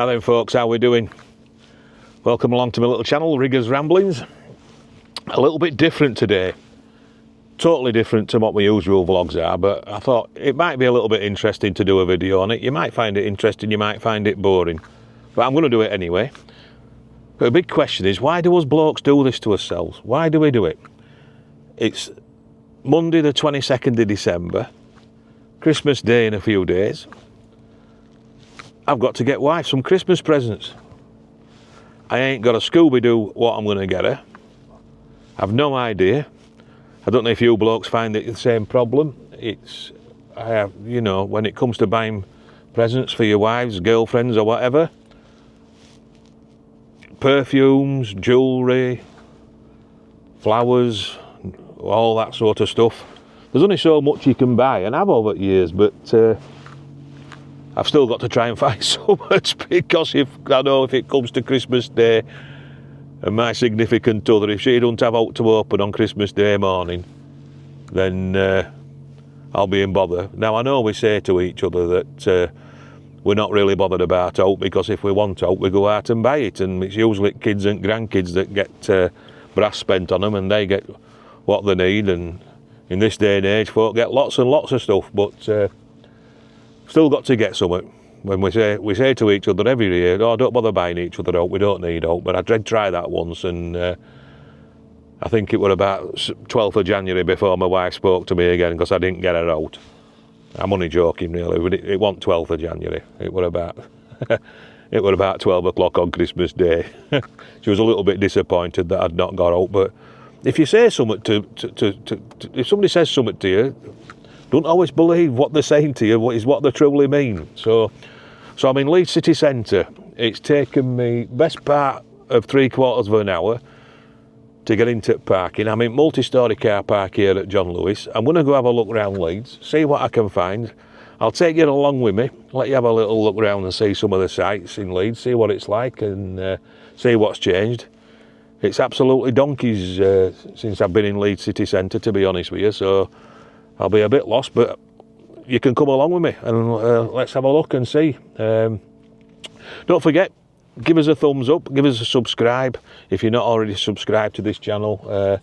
then folks, how we doing? Welcome along to my little channel, Riggers Ramblings. A little bit different today. Totally different to what my usual vlogs are, but I thought it might be a little bit interesting to do a video on it. You might find it interesting, you might find it boring, but I'm going to do it anyway. But the big question is, why do us blokes do this to ourselves? Why do we do it? It's Monday the 22nd of December, Christmas Day in a few days. I've got to get wife some Christmas presents. I ain't got a Scooby-Doo what I'm going to get her. I've no idea. I don't know if you blokes find it the same problem. I have, you know, when it comes to buying presents for your wives, girlfriends or whatever, perfumes, jewellery, flowers, all that sort of stuff. There's only so much you can buy, and I've over the years, but I've still got to try and find so much, because if it comes to Christmas Day, and my significant other, if she don't have out to open on Christmas Day morning, then I'll be in bother. Now I know we say to each other that we're not really bothered about out, because if we want out we go out and buy it, and it's usually kids and grandkids that get brass spent on them and they get what they need, and in this day and age folk get lots and lots of stuff, but still got to get something. When we say to each other every year, oh, don't bother buying each other out, we don't need out. But I did try that once, and I think it was about 12th of January before my wife spoke to me again, because I didn't get her out. I'm only joking really, but it wasn't 12th of January. It was about it was about 12 o'clock on Christmas Day. She was a little bit disappointed that I'd not got out. But if you say something if somebody says something to you, don't always believe what they're saying to you, is what they truly mean. So I'm in Leeds City Centre. It's taken me best part of 3/4 of an hour to get into parking. I'm in multi-storey car park here at John Lewis. I'm going to go have a look around Leeds, see what I can find. I'll take you along with me, let you have a little look around and see some of the sights in Leeds, see what it's like, and see what's changed. It's absolutely donkeys since I've been in Leeds City Centre, to be honest with you, so I'll be a bit lost, but you can come along with me and let's have a look and see. Don't forget, give us a thumbs up, give us a subscribe if you're not already subscribed to this channel.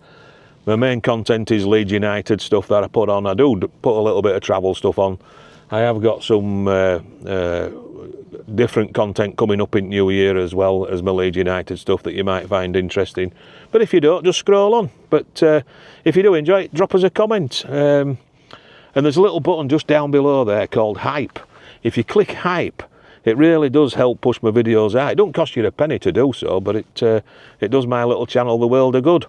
My main content is Leeds United stuff that I put on. I do put a little bit of travel stuff on. I have got some different content coming up in New Year, as well as my Leeds United stuff that you might find interesting. But if you don't, just scroll on. But if you do enjoy it, drop us a comment. And there's a little button just down below there called Hype. If you click Hype, it really does help push my videos out. It don't cost you a penny to do so, but it does my little channel the world of good.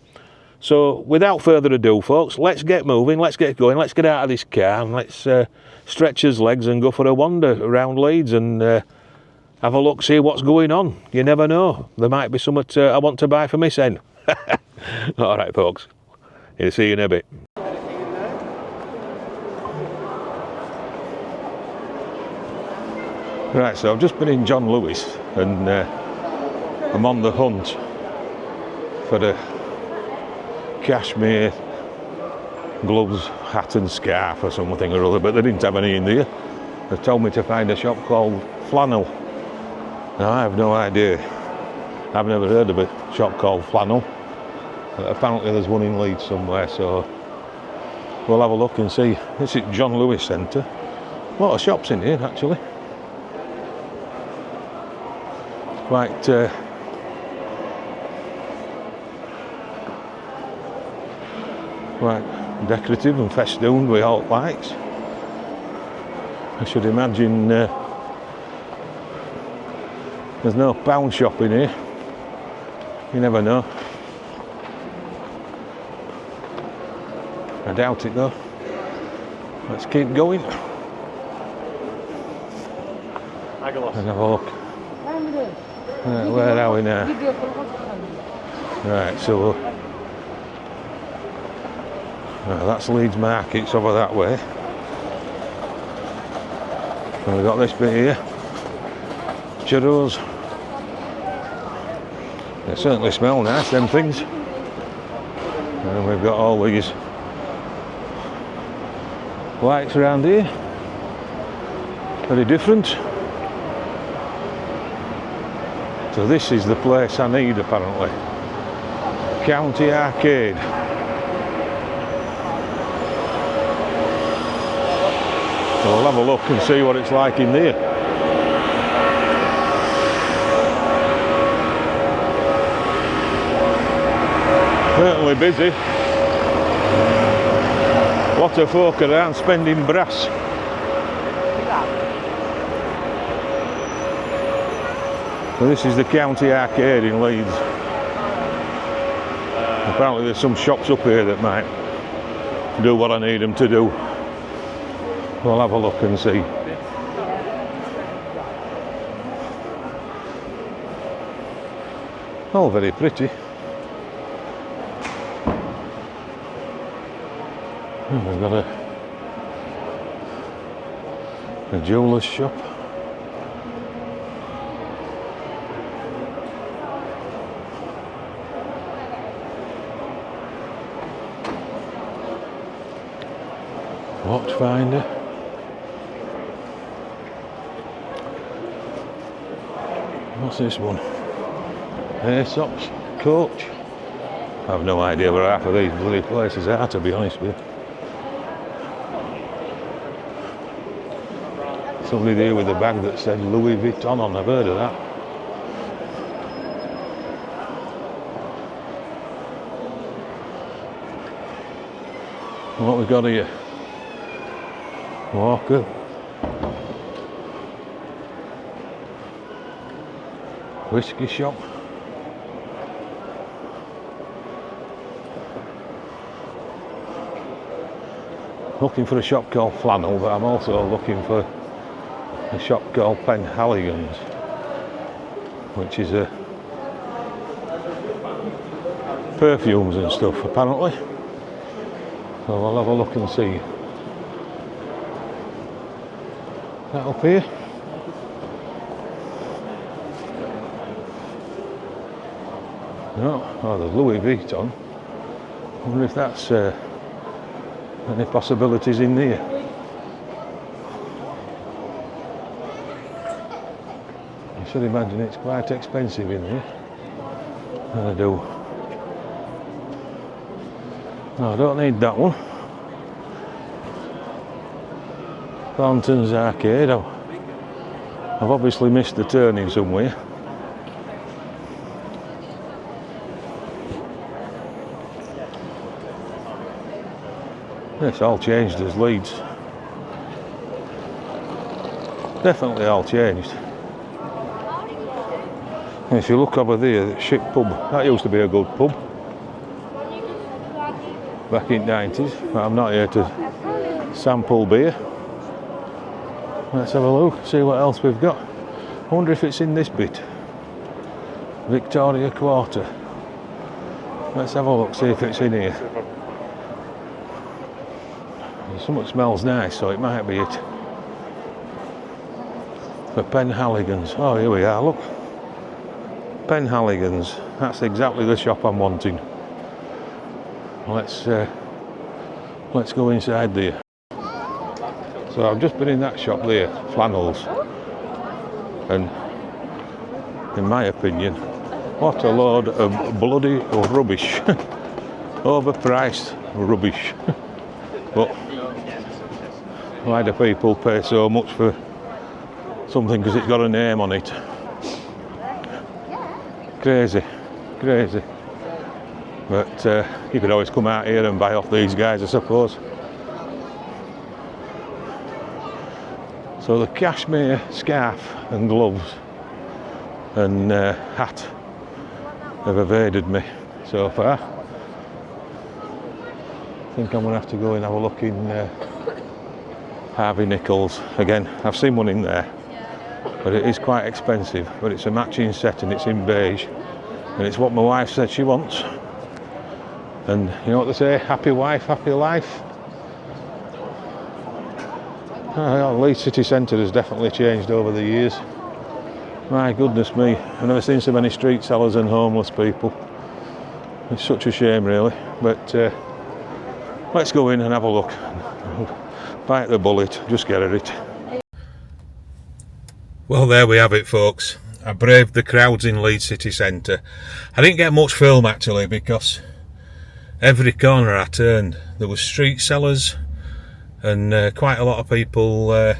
So without further ado, folks, let's get moving, let's get going, let's get out of this car, and let's stretch his legs and go for a wander around Leeds and have a look, see what's going on. You never know, there might be something I want to buy for my son. All right, folks, I'll see you in a bit. Right, so I've just been in John Lewis, and I'm on the hunt for the cashmere gloves, hat and scarf or something or other, but they didn't have any in there. They told me to find a shop called Flannel. Now I have no idea. I've never heard of a shop called Flannel. But apparently there's one in Leeds somewhere, so we'll have a look and see. This is John Lewis Centre. A lot of shops in here actually. Quite decorative and festooned with all lights. I should imagine there's no pound shop in here. You never know. I doubt it though. Let's keep going and have a look. Where are we now? Right, so that's Leeds Markets over that way. And we've got this bit here, churros. They certainly smell nice, them things. And we've got all these lights around here, very different. So this is the place I need apparently. County Arcade. So we'll have a look and see what it's like in there. Certainly busy. Lot of folk around spending brass. So this is the County Arcade in Leeds. Apparently there's some shops up here that might do what I need them to do. We'll have a look and see. All very pretty. And we've got a jeweller's shop. Watchfinder. What's this one? Aesop's coach. I have no idea where half of these bloody places are, to be honest with you. Somebody there with a bag that said Louis Vuitton on, I've heard of that. What we got here? Walker. Whiskey shop. Looking for a shop called Flannel, but I'm also looking for a shop called Penhalligan's, which is a perfumes and stuff apparently. So I'll have a look and see. That up here. No, oh, there's Louis Vuitton. I wonder if that's any possibilities in there. I should imagine it's quite expensive in here. I do. No, I don't need that one. Thornton's Arcade. I've obviously missed the turning somewhere. It's all changed as Leeds. Definitely all changed. And if you look over there, the Ship Pub, that used to be a good pub back in the 90s, but I'm not here to sample beer. Let's have a look, see what else we've got. I wonder if it's in this bit. Victoria Quarter. Let's have a look, see if it's in here. Something smells nice, so it might be it. For Penhalligan's. Oh, here we are, look. Penhalligan's. That's exactly the shop I'm wanting. Let's go inside there. So I've just been in that shop there, Flannels. And in my opinion, what a load of bloody rubbish. Overpriced rubbish. But why do people pay so much for something because it's got a name on it? Crazy, crazy. But you could always come out here and buy off these guys, I suppose. So the cashmere scarf and gloves and hat have evaded me so far. I think I'm going to have to go and have a look in Harvey Nichols again. I've seen one in there, but it is quite expensive, but it's a matching set and it's in beige and it's what my wife said she wants. And you know what they say, happy wife, happy life. Leeds City Centre has definitely changed over the years. My goodness me, I've never seen so many street sellers and homeless people. It's such a shame really, but let's go in and have a look. Bite the bullet, just get at it. Well, there we have it, folks. I braved the crowds in Leeds City Centre. I didn't get much film actually, because every corner I turned there was street sellers and quite a lot of people, I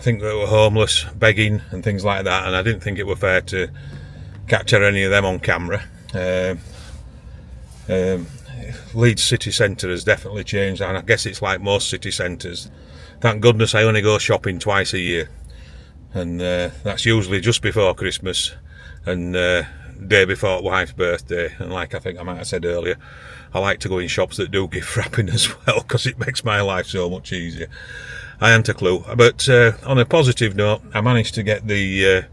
think, that were homeless, begging and things like that, and I didn't think it were fair to capture any of them on camera. Leeds City Centre has definitely changed, and I guess it's like most city centres. Thank goodness I only go shopping twice a year, and that's usually just before Christmas and day before wife's birthday. And like I think I might have said earlier, I like to go in shops that do gift wrapping as well, because it makes my life so much easier. I haven't a clue, but on a positive note, I managed to get the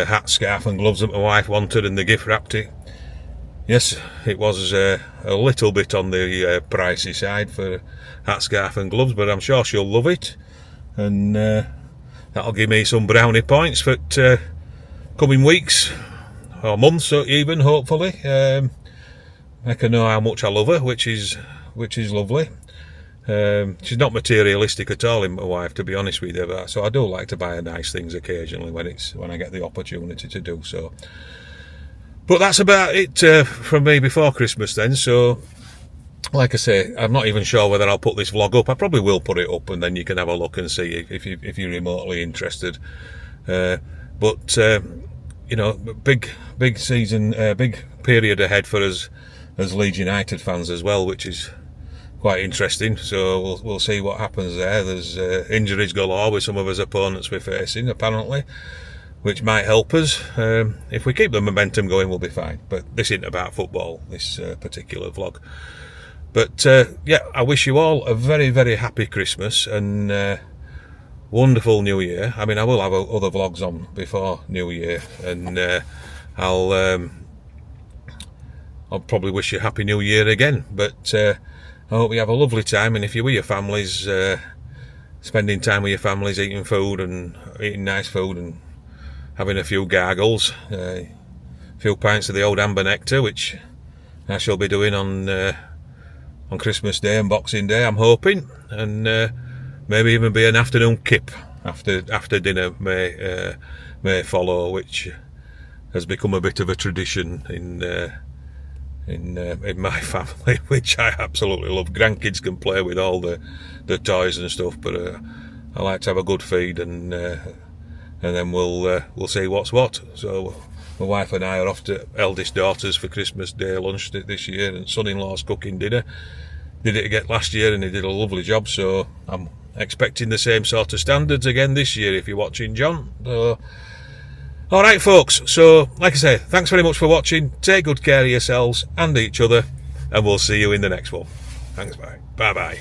hat, scarf and gloves that my wife wanted, and the gift wrapped it. Yes, it was a little bit on the pricey side for hat, scarf and gloves, but I'm sure she'll love it, and that'll give me some brownie points for coming weeks or months, even, hopefully. Make her know how much I love her, which is lovely. She's not materialistic at all, in my wife, to be honest with you, so I do like to buy her nice things occasionally when I get the opportunity to do so. But that's about it from me before Christmas then. So, like I say, I'm not even sure whether I'll put this vlog up. I probably will put it up, and then you can have a look and see if you're remotely interested. But you know, big season, big period ahead for us as Leeds United fans as well, which is quite interesting. So we'll see what happens there. There's injuries galore with some of us opponents we're facing, apparently, which might help us. If we keep the momentum going, we'll be fine. But this isn't about football, this particular vlog. But yeah, I wish you all a very, very happy Christmas and wonderful New Year. I mean, I will have other vlogs on before New Year, and I'll probably wish you a happy New Year again. But I hope you have a lovely time, and if you're with your families, spending time with your families, eating food and eating nice food and having a few gargles, a few pints of the old amber nectar, which I shall be doing on Christmas Day and Boxing Day, I'm hoping, and maybe even be an afternoon kip after dinner may follow, which has become a bit of a tradition in my family, which I absolutely love. Grandkids can play with all the toys and stuff, but I like to have a good feed, and then we'll see what's what. So my wife and I are off to eldest daughter's for Christmas Day lunch this year, and son-in-law's cooking dinner. Did it again last year, and he did a lovely job, so I'm expecting the same sort of standards again this year, if you're watching, John. So, alright folks, so like I say, thanks very much for watching. Take good care of yourselves and each other, and we'll see you in the next one. Thanks, bye. Bye bye.